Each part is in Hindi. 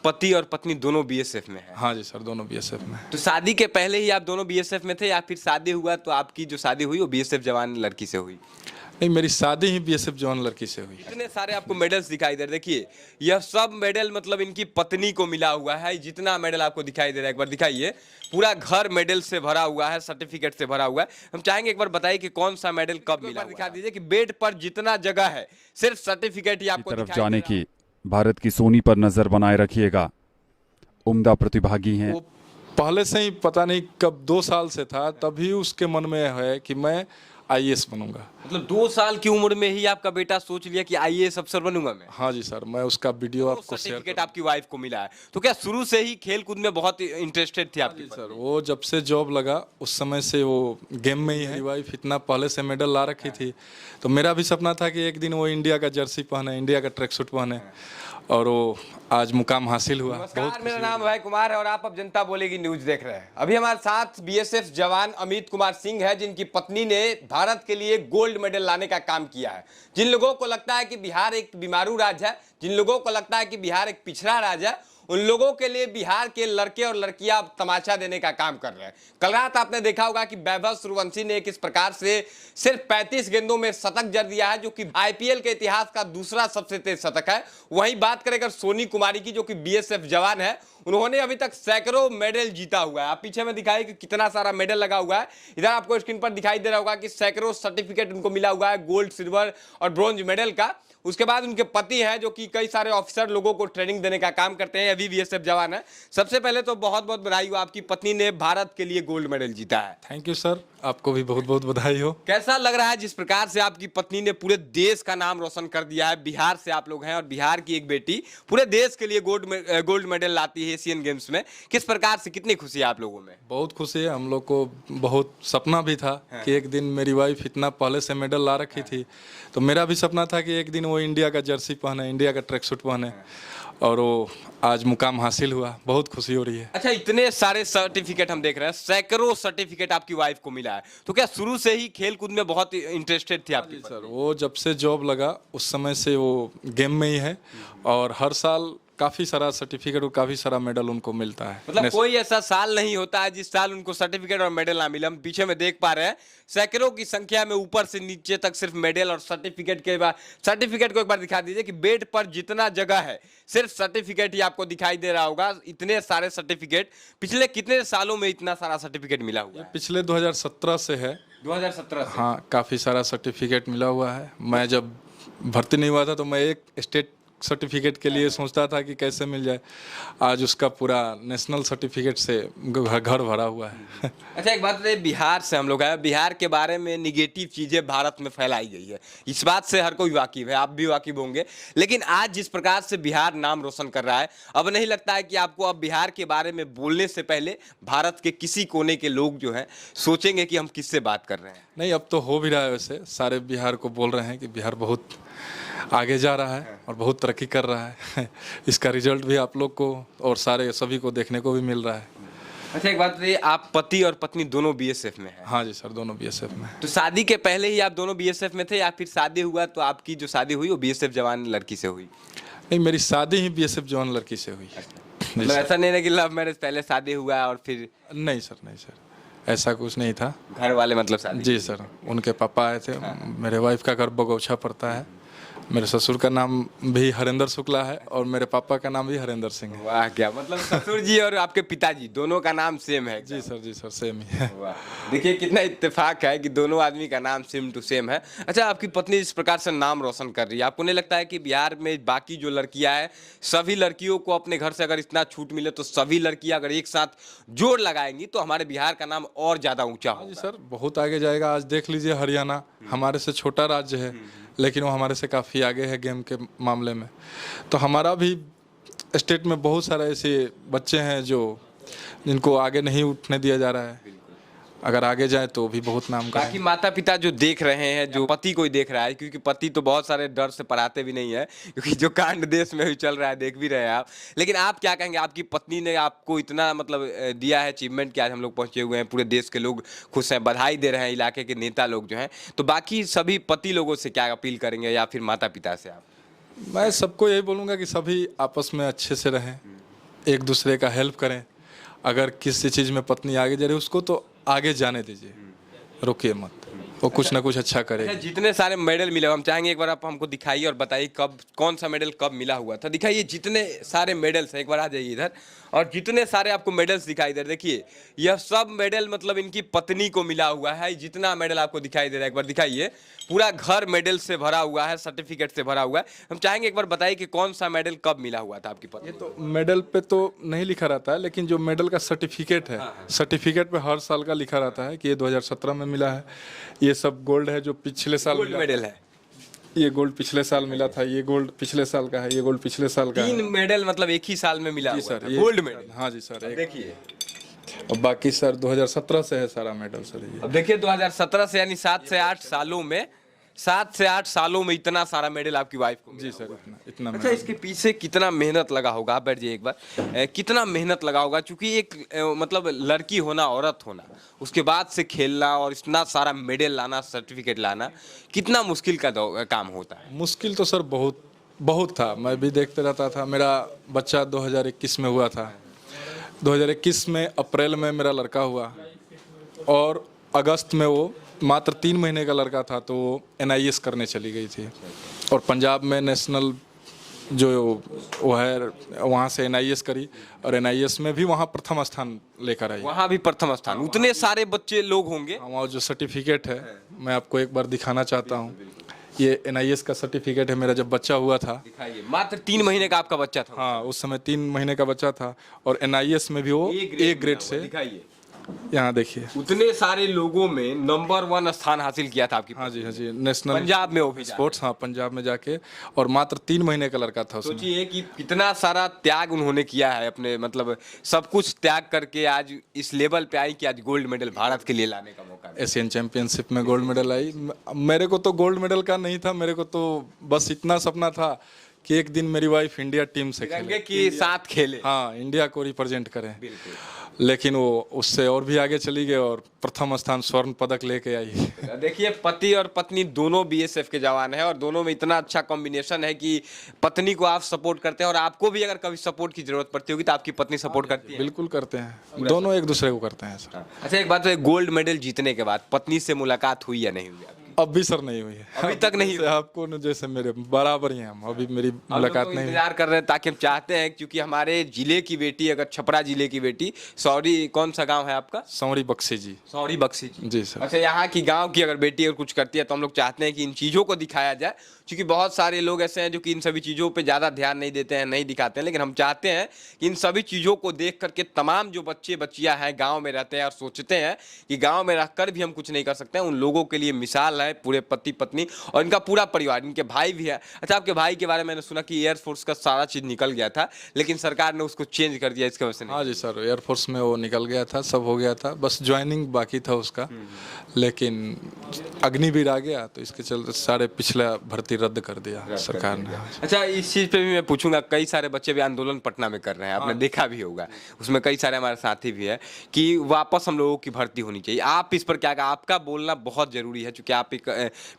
पति और पत्नी दोनों बीएसएफ में हैं। हाँ जी सर, दोनों बीएसएफ में। तो शादी के पहले ही आप दोनों बीएसएफ में थे या फिर शादी हुआ तो आपकी जो शादी हुई वो बीएसएफ जवान लड़की से हुई? नहीं, मेरी शादी ही बीएसएफ जवान लड़की से हुई। इतने सारे आपको मेडल्स दिखाई दे रहे, देखिए यह सब मेडल मतलब इनकी पत्नी को मिला हुआ है। जितना मेडल आपको दिखाई दे रहा है एक बार दिखाइए, पूरा घर मेडल से भरा हुआ है, सर्टिफिकेट से भरा हुआ है। हम चाहेंगे एक बार बताइए कि कौन सा मेडल कब मिला, दिखा दीजिए कि बेड पर जितना जगह है सिर्फ सर्टिफिकेट ही आपको तरफ जाने की भारत की सोनी पर नजर बनाए रखिएगा। उम्दा प्रतिभागी हैं। वो पहले से ही पता नहीं कब 2 साल से था, तभी उसके मन में है कि मैं आईएएस बनूंगा। मतलब 2 साल की उम्र में ही आपका बेटा सोच लिया कि आईएएस अफसर बनूंगा मैं? हाँ जी सर, मैं उसका वीडियो आपको शेयर सर्टिफिकेट आपकी वाइफ को मिला है, तो क्या शुरू से ही खेल कूद में बहुत इंटरेस्टेड थी आपकी? सर, वो जब से जॉब लगा उस समय से वो गेम में ही है। वाइफ इतना पहले से मेडल ला रखी थी, तो मेरा भी सपना था कि एक दिन वो इंडिया का जर्सी पहने, इंडिया का ट्रैक सूट पहने, और वो आज मुकाम हासिल हुआ। नमस्कार, मेरा नाम भाई कुमार है और आप अब जनता बोलेगी न्यूज देख रहे हैं। अभी हमारे साथ बीएसएफ जवान अमित कुमार सिंह है, जिनकी पत्नी ने भारत के लिए गोल्ड मेडल लाने का काम किया है। जिन लोगों को लगता है कि बिहार एक बीमारू राज्य है, जिन लोगों को लगता है कि बिहार एक पिछड़ा राज्य है, उन लोगों के लिए बिहार के लड़के और लड़कियां तमाचा देने का काम कर रहे हैं। कल रात आपने देखा होगा कि वैभव सूर्यवंशी ने किस प्रकार से सिर्फ 35 गेंदों में शतक जड़ दिया है, जो कि आईपीएल के इतिहास का दूसरा सबसे तेज शतक है। वहीं बात करें अगर सोनी कुमारी की, जो कि बीएसएफ जवान है, उन्होंने अभी तक सैकड़ों मेडल जीता हुआ है। आप पीछे में दिखाई कि कितना सारा मेडल लगा हुआ है। इधर आपको स्क्रीन पर दिखाई दे रहा होगा कि सैकड़ों सर्टिफिकेट उनको मिला हुआ है, गोल्ड, सिल्वर और ब्रॉन्ज मेडल का। उसके बाद उनके पति हैं, जो कि कई सारे ऑफिसर लोगों को ट्रेनिंग देने का काम करते हैं, अभी बीएसएफ जवान है। सबसे पहले तो बहुत बहुत बधाई हो, आपकी पत्नी ने भारत के लिए गोल्ड मेडल जीता है। थैंक यू सर, आपको भी बहुत बहुत बधाई हो। कैसा लग रहा है जिस प्रकार से आपकी पत्नी ने पूरे देश का नाम रोशन कर दिया है? बिहार से आप लोग हैं और बिहार की एक बेटी पूरे देश के लिए गोल्ड मेडल लाती है एशियन गेम्स में। किस प्रकार से, कितनी खुशी है आप लोगों में? बहुत खुशी है, हम लोग को बहुत सपना भी था कि एक दिन मेरी वाइफ इतना पहले से मेडल ला रखी थी, तो मेरा भी सपना था कि एक दिन वो इंडिया का जर्सी पहने, इंडिया का ट्रैक सूट पहने, और वो आज मुकाम हासिल हुआ। बहुत खुशी हो रही है। अच्छा, इतने सारे सर्टिफिकेट हम देख रहे हैं, सैकड़ों सर्टिफिकेट आपकी वाइफ को मिला है, तो क्या शुरू से ही खेल कूद में बहुत इंटरेस्टेड थी आपकी? सर, वो जब से जॉब लगा उस समय से वो गेम में ही है, और हर साल काफ़ी सारा सर्टिफिकेट और काफ़ी सारा मेडल उनको मिलता है। मतलब कोई ऐसा साल नहीं होता है जिस साल उनको सर्टिफिकेट और मेडल ना मिले। हम पीछे में देख पा रहे हैं सैकड़ों की संख्या में, ऊपर से नीचे तक सिर्फ मेडल और सर्टिफिकेट के बाद। सर्टिफिकेट को एक बार दिखा दीजिए कि बेड पर जितना जगह है सिर्फ सर्टिफिकेट ही आपको दिखाई दे रहा होगा। इतने सारे सर्टिफिकेट, पिछले कितने सालों में इतना सारा सर्टिफिकेट मिला हुआ है? पिछले 2017 से है। 2017 से? हाँ, काफ़ी सारा सर्टिफिकेट मिला हुआ है। मैं जब भर्ती नहीं हुआ था तो मैं एक स्टेट सर्टिफिकेट के लिए सोचता था कि कैसे मिल जाए, आज उसका पूरा नेशनल सर्टिफिकेट से घर भरा हुआ है। अच्छा, एक बात बताइए, बिहार से हम लोग हैं, बिहार के बारे में निगेटिव चीज़ें भारत में फैलाई गई है, इस बात से हर कोई वाकिफ है, आप भी वाकिफ होंगे। लेकिन आज जिस प्रकार से बिहार नाम रोशन कर रहा है, अब नहीं लगता है कि आपको अब बिहार के बारे में बोलने से पहले भारत के किसी कोने के लोग जो हैं सोचेंगे कि हम किससे बात कर रहे हैं? नहीं, अब तो हो भी रहा है। वैसे सारे बिहार को बोल रहे हैं कि बिहार बहुत आगे जा रहा है और बहुत तरक्की कर रहा है। इसका रिजल्ट भी आप लोग को और सारे सभी को देखने को भी मिल रहा है। अच्छा, एक बात बताइए, आप पति और पत्नी दोनों बीएसएफ में हैं? हाँ जी सर, दोनों बीएसएफ में। तो शादी के पहले ही आप दोनों बीएसएफ में थे या फिर शादी हुआ तो आपकी जो शादी हुई वो बीएसएफ जवान लड़की से हुई? नहीं, मेरी शादी ही बीएसएफ जवान लड़की से हुई। मतलब ऐसा नहीं है कि लव मैरिज पहले शादी हुआ और फिर? नहीं सर, नहीं सर, ऐसा कुछ नहीं था। घर वाले मतलब शादी? जी सर, उनके पापा आए थे। मेरे वाइफ का घर बगौछा पड़ता है। मेरे ससुर का नाम भी हरेंद्र शुक्ला है और मेरे पापा का नाम भी हरेंद्र सिंह है। वाह, क्या मतलब, ससुर जी और आपके पिताजी दोनों का नाम सेम है? जी सर, सेम ही है। वाह, देखिए कितना इत्तेफाक है कि दोनों आदमी का नाम सेम टू सेम है। अच्छा, आपकी पत्नी इस प्रकार से नाम रोशन कर रही है, आपको नहीं लगता है कि बिहार में बाकी जो लड़कियां हैं, सभी लड़कियों को अपने घर से अगर इतना छूट मिले तो सभी लड़कियां अगर एक साथ जोड़ लगाएंगी तो हमारे बिहार का नाम और ज़्यादा ऊंचा होगा? जी सर, बहुत आगे जाएगा। आज देख लीजिए, हरियाणा हमारे से छोटा राज्य है, लेकिन वो हमारे से काफ़ी आगे है गेम के मामले में। तो हमारा भी स्टेट में बहुत सारे ऐसे बच्चे हैं जिनको आगे नहीं उठने दिया जा रहा है। अगर आगे जाए तो भी बहुत नाम का। बाकी माता पिता जो देख रहे हैं, जो पति को ही देख रहा है, क्योंकि पति तो बहुत सारे डर से पढ़ाते भी नहीं है, क्योंकि जो कांड देश में भी चल रहा है देख भी रहे हैं आप। लेकिन आप क्या कहेंगे, आपकी पत्नी ने आपको इतना मतलब दिया है अचीवमेंट कि आज हम लोग पहुंचे हुए हैं, पूरे देश के लोग खुश हैं, बधाई दे रहे हैं, इलाके के नेता लोग जो हैं, तो बाकी सभी पति लोगों से क्या अपील करेंगे या फिर माता पिता से आप? मैं सबको यही बोलूँगा कि सभी आपस में अच्छे से रहें एक दूसरे का हेल्प करें। अगर किसी चीज़ में पत्नी आगे जा रही है उसको तो आगे जाने दीजिए, रोकिए मत, वो कुछ ना कुछ अच्छा करेगी। जितने सारे मेडल मिले हम चाहेंगे एक बार आप हमको दिखाइए और बताइए कब कौन सा मेडल कब मिला हुआ था। दिखाइए जितने सारे मेडल्स हैं, एक बार आ जाइए इधर, और जितने सारे आपको मेडल्स दिखाई दे रहे, देखिए यह सब मेडल मतलब इनकी पत्नी को मिला हुआ है। जितना मेडल आपको दिखाई दे रहा है एक बार दिखाइए, पूरा घर मेडल से भरा हुआ है, सर्टिफिकेट से भरा हुआ है। हम चाहेंगे एक बार बताइए कि कौन सा मेडल कब मिला हुआ था आपकी पत्नी को। तो मेडल पे तो नहीं लिखा रहता है, लेकिन जो मेडल का सर्टिफिकेट है, सर्टिफिकेट पे हर साल का लिखा रहता है कि ये 2017 में मिला है। ये सब गोल्ड है जो पिछले साल गोल्ड मिला। मेडल है, ये गोल्ड पिछले साल मिला था, ये गोल्ड पिछले साल का है, ये गोल्ड पिछले साल का है। 3 मेडल मतलब एक ही साल में मिला जी हुआ सर, था, ये गोल्ड मेडल। हाँ जी सर, देखिए और बाकी सर 2017 से है सारा मेडल सर ये। अब देखिए 2017 से, यानी 7 से 8 सालों में, 7 से 8 सालों में इतना सारा मेडल आपकी वाइफ को मिला जी सर, हुआ है। इतना अच्छा, मेडल। इसके पीछे कितना मेहनत लगा होगा, आप बैठ जाइए एक बार। कितना मेहनत लगा होगा, क्योंकि एक मतलब लड़की होना, औरत होना, उसके बाद से खेलना और इतना सारा मेडल लाना, सर्टिफिकेट लाना, कितना मुश्किल का काम होता है। मुश्किल तो सर बहुत बहुत था। मैं भी देखते रहता था। मेरा बच्चा 2021 में हुआ था। 2021 में अप्रैल में मेरा लड़का हुआ और अगस्त में वो मात्र 3 महीने का लड़का था तो वो NIS करने चली गई थी। और पंजाब में नेशनल जो वो है वहाँ से NIS करी और NIS में भी वहाँ प्रथम स्थान लेकर आई। वहाँ भी प्रथम स्थान, उतने सारे बच्चे लोग होंगे। वहाँ जो सर्टिफिकेट है मैं आपको एक बार दिखाना चाहता हूँ। ये NIS का सर्टिफिकेट है। मेरा जब बच्चा हुआ था, दिखाइए, मात्र 3 महीने का आपका बच्चा था। हाँ उस समय 3 महीने का बच्चा था और NIS में भी वो A ग्रेड से, दिखाइए, यहाँ देखिए। उतने सारे लोगों में नंबर 1 स्थान हासिल किया था आपकी। हाँ जी, नेशनल पंजाब में वो भी स्पोर्ट्स, हाँ पंजाब में जाके, और मात्र 3 महीने का लड़का था उसमें। सोचिए कि कितना सारा त्याग उन्होंने किया है, अपने मतलब सब कुछ त्याग करके आज इस लेवल पे आई कि आज गोल्ड मेडल भारत के लिए लाने का मौका मिला। एशियन चैंपियनशिप में गोल्ड मेडल आई। मेरे को तो गोल्ड मेडल का नहीं था, मेरे को तो बस इतना सपना था कि एक दिन मेरी वाइफ इंडिया टीम से खेले, तिरंगे के साथ खेले। हाँ इंडिया को रिप्रेजेंट करें। लेकिन वो उससे और भी आगे चली गई और प्रथम स्थान स्वर्ण पदक लेके आई। देखिए, पति और पत्नी दोनों BSF के जवान हैं और दोनों में इतना अच्छा कॉम्बिनेशन है कि पत्नी को आप सपोर्ट करते हैं और आपको भी अगर कभी सपोर्ट की जरूरत पड़ती होगी तो आपकी पत्नी सपोर्ट करती है। बिल्कुल करते हैं, दोनों एक दूसरे को करते हैं सर। अच्छा, एक बात है, गोल्ड मेडल जीतने के बाद पत्नी से मुलाकात हुई या नहीं हुई आपकी? अब भी सर नहीं हुई है, अभी तक नहीं हुई। आपको न जैसे मेरे बराबर ही हैं हम, अभी मेरी मुलाकात नहीं हुई। इंतजार कर रहे हैं ताकि हम चाहते हैं, क्योंकि हमारे जिले की बेटी, अगर छपरा जिले की बेटी, सॉरी कौन सा गांव है आपका? सौरी बख्शी जी। सॉरी बख्शी जी। जी सर। अच्छा, यहाँ की गांव की अगर बेटी अगर कुछ करती है तो हम लोग चाहते हैं कि इन चीज़ों को दिखाया जाए, क्योंकि बहुत सारे लोग ऐसे हैं जो कि इन सभी चीज़ों पे ज़्यादा ध्यान नहीं देते हैं, नहीं दिखाते हैं। लेकिन हम चाहते हैं कि इन सभी चीज़ों को देख करके तमाम जो बच्चे बच्चियाँ हैं गांव में रहते हैं और सोचते हैं कि गांव में रहकर भी हम कुछ नहीं कर सकते हैं, उन लोगों के लिए मिसाल है पूरे पति पत्नी और इनका पूरा परिवार। इनके भाई भी है। अच्छा, आपके भाई के बारे में मैंने सुना कि एयरफोर्स का सारा चीज़ निकल गया था, लेकिन सरकार ने उसको चेंज कर दिया, इसके वजह से नहीं। हाँ जी सर, एयरफोर्स में वो निकल गया था, सब हो गया था, बस ज्वाइनिंग बाकी था उसका। लेकिन अग्निवीर आ गया तो इसके चलते सारे पिछला भर्ती रद्द कर दिया सरकार ने। अच्छा, इस चीज़ पे भी मैं पूछूंगा, कई सारे बच्चे भी आंदोलन पटना में कर रहे हैं, आपने देखा भी होगा, उसमें कई सारे हमारे साथी भी हैं कि वापस हम लोगों की भर्ती होनी चाहिए। आप इस पर क्या कहा? आपका बोलना बहुत जरूरी है, क्योंकि आप एक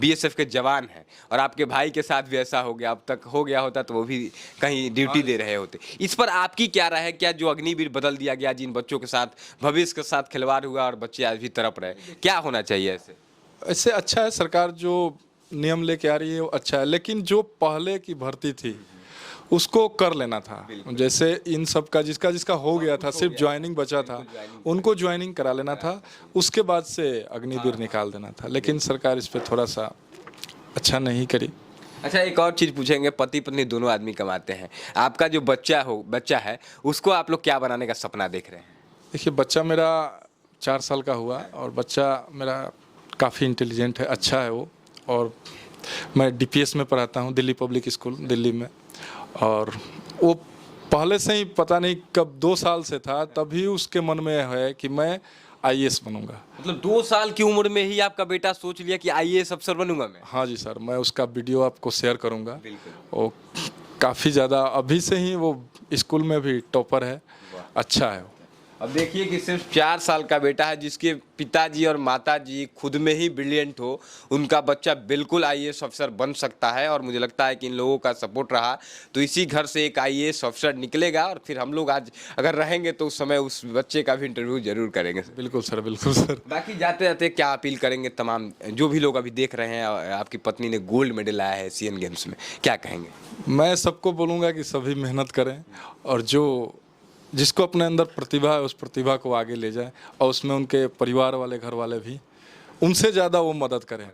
BSF के जवान हैं और आपके भाई के साथ भी ऐसा हो गया। अब तक हो गया होता तो वो भी कहीं ड्यूटी दे रहे होते। इस पर आपकी क्या राय है? क्या जो अग्निवीर बदल दिया गया, जिन बच्चों के साथ भविष्य के साथ खिलवाड़ हुआ और बच्चे आज भी तड़प रहे, क्या होना चाहिए ऐसे? ऐसे अच्छा है, सरकार जो नियम लेके आ रही है वो अच्छा है, लेकिन जो पहले की भर्ती थी उसको कर लेना था। जैसे इन सब का जिसका जिसका हो गया था, सिर्फ ज्वाइनिंग बचा था, उनको ज्वाइनिंग करा लेना था, उसके बाद से अग्निवीर निकाल देना था। लेकिन सरकार इस पर थोड़ा सा अच्छा नहीं करी। अच्छा, एक और चीज़ पूछेंगे, पति पत्नी दोनों आदमी कमाते हैं, आपका जो बच्चा है उसको आप लोग क्या बनाने का सपना देख रहे हैं? देखिए, बच्चा मेरा 4 साल का हुआ और बच्चा मेरा काफ़ी इंटेलिजेंट है, अच्छा है वो। और मैं DPS में पढ़ाता हूँ, दिल्ली पब्लिक स्कूल दिल्ली में। और वो पहले से ही पता नहीं कब 2 साल से था, तभी उसके मन में है कि मैं IAS बनूंगा। मतलब 2 साल की उम्र में ही आपका बेटा सोच लिया कि IAS अफसर बनूंगा मैं? हाँ जी सर, मैं उसका वीडियो आपको शेयर करूंगा। वो काफ़ी ज़्यादा अभी से ही वो स्कूल में भी टॉपर है, अच्छा है वो। अब देखिए कि सिर्फ 4 साल का बेटा है, जिसके पिताजी और माताजी खुद में ही ब्रिलियंट हो, उनका बच्चा बिल्कुल आईएएस अफसर बन सकता है। और मुझे लगता है कि इन लोगों का सपोर्ट रहा तो इसी घर से एक आईएएस अफसर निकलेगा, और फिर हम लोग आज अगर रहेंगे तो उस समय उस बच्चे का भी इंटरव्यू जरूर करेंगे। बिल्कुल सर, बिल्कुल सर। बाकी जाते जाते क्या अपील करेंगे तमाम जो भी लोग अभी देख रहे हैं, आपकी पत्नी ने गोल्ड मेडल लाया है एशियन गेम्स में, क्या कहेंगे? मैं सबको बोलूँगा कि सभी मेहनत करें और जिसको अपने अंदर प्रतिभा है उस प्रतिभा को आगे ले जाएं, और उसमें उनके परिवार वाले, घर वाले भी उनसे ज़्यादा वो मदद करें।